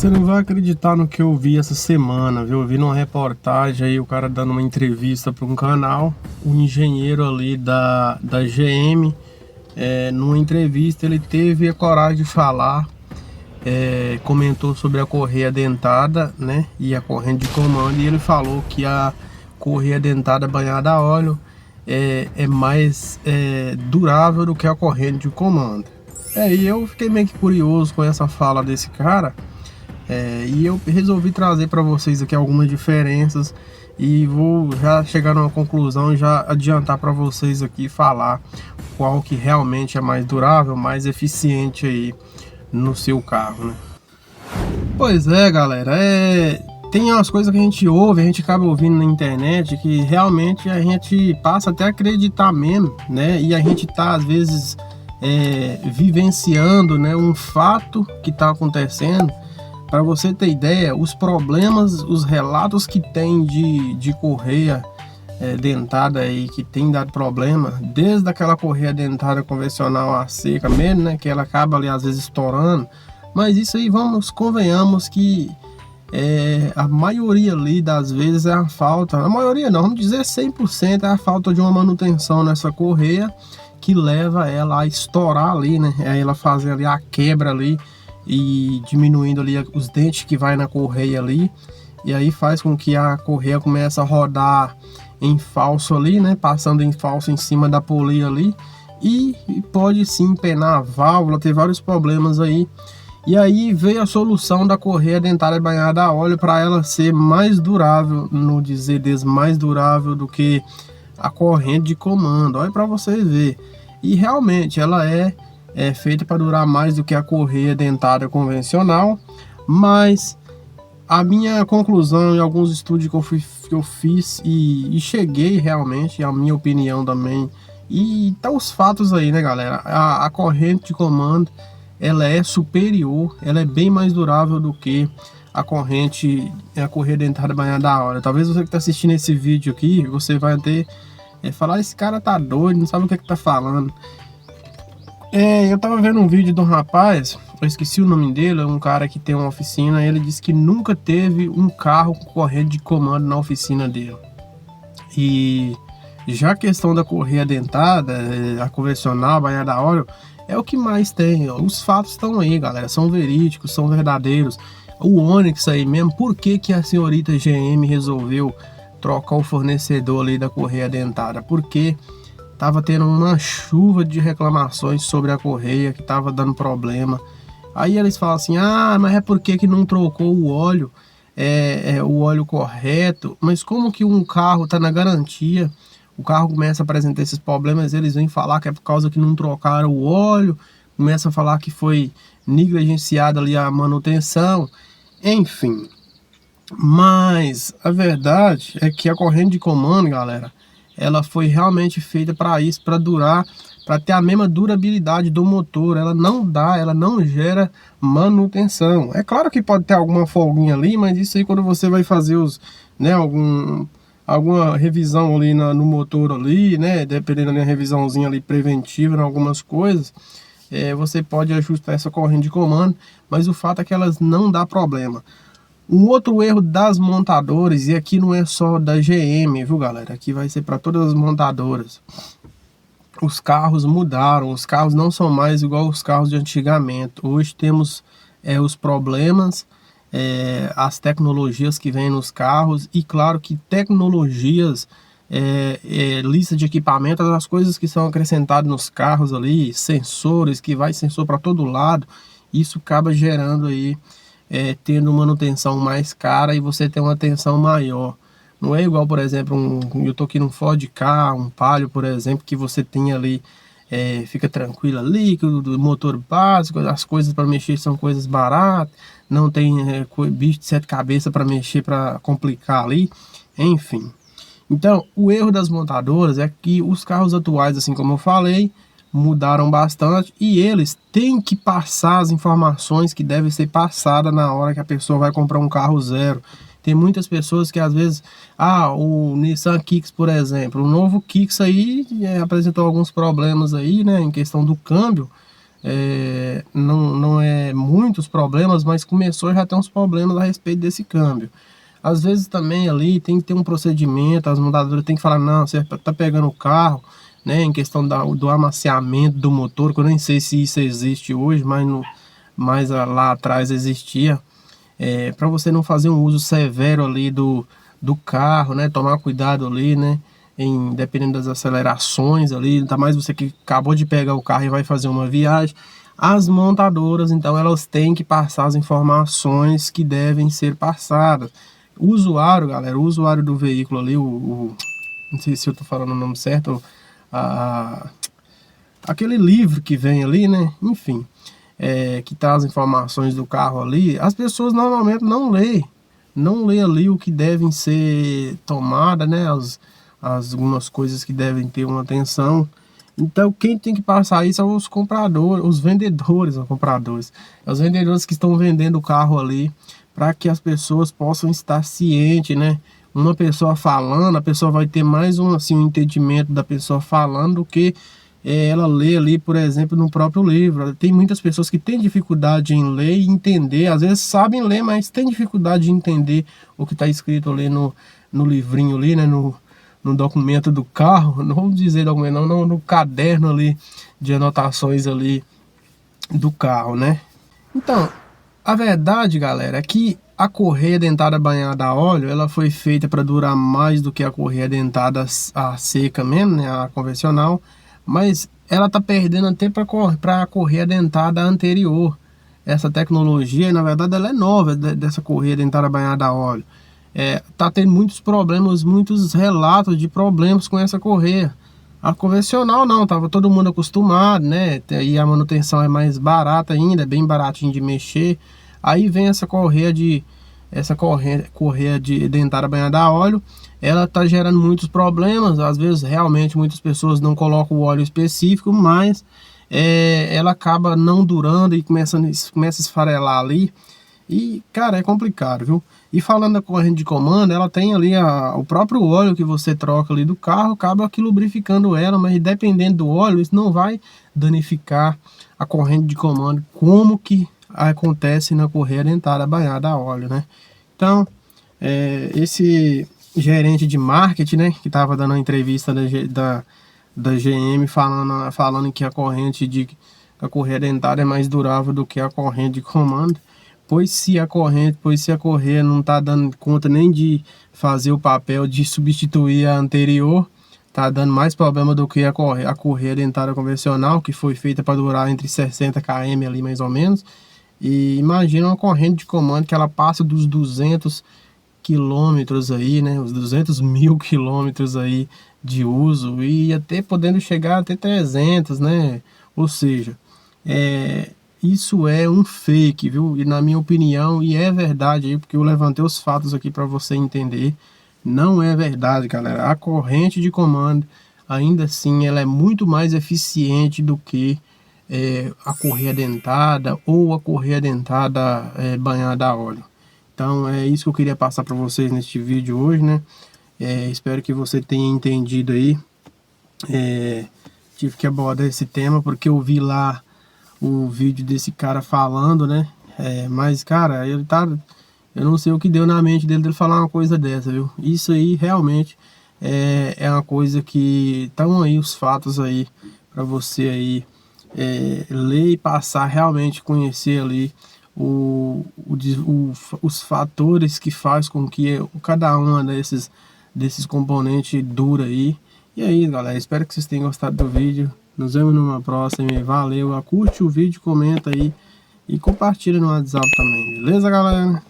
Você não vai acreditar no que eu vi essa semana, viu? Eu vi numa reportagem aí, o cara dando uma entrevista para um canal, o engenheiro ali da GM, numa entrevista ele teve a coragem de falar, comentou sobre a correia dentada, né? E a corrente de comando, e ele falou que a correia dentada banhada a óleo é mais durável do que a corrente de comando. E eu fiquei meio que curioso com essa fala desse cara. E eu resolvi trazer para vocês aqui algumas diferenças e vou já chegar numa conclusão e já adiantar para vocês aqui falar qual que realmente é mais durável, mais eficiente aí no seu carro, né? Pois é, galera, tem umas coisas que a gente ouve, a gente acaba ouvindo na internet que realmente a gente passa até a acreditar mesmo, né? E a gente tá às vezes vivenciando, né, um fato que está acontecendo. Para você ter ideia, os problemas, os relatos que tem de correia dentada aí, que tem dado problema, desde aquela correia dentada convencional a seca mesmo, né, que ela acaba ali às vezes estourando, mas isso aí convenhamos que a maioria ali das vezes é a falta, a maioria não, vamos dizer 100% é a falta de uma manutenção nessa correia que leva ela a estourar ali, né, ela fazer ali a quebra ali, e diminuindo ali os dentes que vai na correia ali, e aí faz com que a correia comece a rodar em falso ali, né, passando em falso em cima da polia ali, e pode sim empenar a válvula, ter vários problemas aí. E aí veio a solução da correia dentada banhada a óleo para ela ser mais durável, no dizer mais durável do que a corrente de comando. Olha para você ver, e realmente ela é feita para durar mais do que a correia dentada convencional, mas a minha conclusão em alguns estudos que eu fiz e cheguei realmente, a minha opinião também, e tá os fatos aí, né, galera, a corrente de comando ela é superior, ela é bem mais durável do que a correia dentada banhada a óleo. Talvez você que está assistindo esse vídeo aqui, você vai ter falar, esse cara tá doido, não sabe o que tá falando. Eu tava vendo um vídeo de um rapaz, eu esqueci o nome dele, é um cara que tem uma oficina, ele disse que nunca teve um carro com corrente de comando na oficina dele. E já a questão da correia dentada, a convencional, banhada a óleo, é o que mais tem. Os fatos estão aí, galera, são verídicos, são verdadeiros. O Onix aí mesmo, por que que a senhorita GM resolveu trocar o fornecedor ali da correia dentada? Porque tava tendo uma chuva de reclamações sobre a correia que tava dando problema. Aí eles falam assim, mas é porque que não trocou o óleo, o óleo correto. Mas como que um carro tá na garantia, o carro começa a apresentar esses problemas, eles vêm falar que é por causa que não trocaram o óleo, começa a falar que foi negligenciada ali a manutenção, enfim. Mas a verdade é que a corrente de comando, galera, ela foi realmente feita para isso, para durar, para ter a mesma durabilidade do motor. Ela não gera manutenção. É claro que pode ter alguma folguinha ali, mas isso aí quando você vai fazer alguma revisão ali no motor ali, né, dependendo da revisãozinha ali preventiva em algumas coisas, você pode ajustar essa corrente de comando, mas o fato é que elas não dá problema. Um outro erro das montadoras, e aqui não é só da GM, viu, galera? Aqui vai ser para todas as montadoras. Os carros mudaram, os carros não são mais igual os carros de antigamente. Hoje temos os problemas, as tecnologias que vêm nos carros, e claro que tecnologias, lista de equipamentos, as coisas que são acrescentadas nos carros ali, sensores, que vai sensor para todo lado, isso acaba gerando aí tendo manutenção mais cara e você tem uma tensão maior. Não é igual, por exemplo, eu tô aqui num Ford Ka, um Palio, por exemplo, que você tem ali, fica tranquilo ali, que o motor básico, as coisas para mexer são coisas baratas, não tem bicho de sete cabeças para mexer, para complicar ali, enfim. Então, o erro das montadoras é que os carros atuais, assim como eu falei, mudaram bastante e eles têm que passar as informações que devem ser passadas na hora que a pessoa vai comprar um carro zero. Tem muitas pessoas que às vezes, o Nissan Kicks, por exemplo, o novo Kicks aí apresentou alguns problemas aí, né, em questão do câmbio, não é muitos problemas, mas começou já a ter uns problemas a respeito desse câmbio. Às vezes também ali tem que ter um procedimento, as montadoras tem que falar, não, você tá pegando o carro, né, em questão do amaciamento do motor, que eu nem sei se isso existe hoje, mas lá atrás existia, para você não fazer um uso severo ali do carro, né, tomar cuidado ali, né, dependendo das acelerações ali, ainda mais você que acabou de pegar o carro e vai fazer uma viagem. As montadoras, então, elas têm que passar as informações que devem ser passadas. O usuário, galera, o usuário do veículo ali, não sei se eu tô falando o nome certo, aquele livro que vem ali, né, enfim, que tá as informações do carro ali, as pessoas normalmente não lê ali o que devem ser tomadas, né, algumas coisas que devem ter uma atenção. Então quem tem que passar isso são os compradores, os vendedores, os vendedores que estão vendendo o carro ali, para que as pessoas possam estar cientes, né? Uma pessoa falando, a pessoa vai ter mais um entendimento da pessoa falando do que ela lê ali, por exemplo, no próprio livro. Tem muitas pessoas que têm dificuldade em ler e entender, às vezes sabem ler, mas têm dificuldade de entender o que está escrito ali no livrinho ali, né? No documento do carro, não vamos dizer documento, não, no caderno ali de anotações ali do carro, né? Então, a verdade, galera, é que a correia dentada banhada a óleo, ela foi feita para durar mais do que a correia dentada a seca mesmo, né, a convencional, mas ela tá perdendo até para a correia dentada anterior. Essa tecnologia, na verdade, ela é nova, dessa correia dentada banhada a óleo. Tá tendo muitos problemas, muitos relatos de problemas com essa correia. A convencional não, tava todo mundo acostumado, né? E a manutenção é mais barata ainda, é bem baratinho de mexer. Aí vem essa correia de dentada banhada a óleo, ela tá gerando muitos problemas. Às vezes realmente muitas pessoas não colocam o óleo específico, mas ela acaba não durando e começa a esfarelar ali. E, cara, é complicado, viu? E falando da corrente de comando, ela tem ali o próprio óleo que você troca ali do carro, acaba aqui lubrificando ela, mas dependendo do óleo, isso não vai danificar a corrente de comando, como que acontece na correia dentada banhada a óleo, né? Então, esse gerente de marketing, né, que estava dando a entrevista da GM falando que a correia dentada é mais durável do que a corrente de comando. Pois se a correia não está dando conta nem de fazer o papel de substituir a anterior, está dando mais problema do que a correia dentada convencional, que foi feita para durar entre 60 km ali mais ou menos. E imagina uma corrente de comando que ela passa dos 200 quilômetros aí, né, os 200 mil quilômetros aí de uso, e até podendo chegar até 300, né, ou seja, isso é um fake, viu? E na minha opinião, e é verdade aí, porque eu levantei os fatos aqui para você entender, não é verdade, galera. A corrente de comando, ainda assim, ela é muito mais eficiente do que a correia dentada ou a correia dentada banhada a óleo. Então é isso que eu queria passar para vocês neste vídeo hoje, né? Espero que você tenha entendido aí. Tive que abordar esse tema porque eu vi lá o vídeo desse cara falando, né? Mas, cara, eu não sei o que deu na mente dele falar uma coisa dessa, viu? Isso aí realmente é uma coisa que estão aí os fatos aí para você aí ler e passar, realmente conhecer ali os fatores que faz com que cada um desses componentes dura aí. E aí, galera, espero que vocês tenham gostado do vídeo. Nos vemos numa próxima. Valeu, curte o vídeo, comenta aí e compartilha no WhatsApp também, beleza, galera?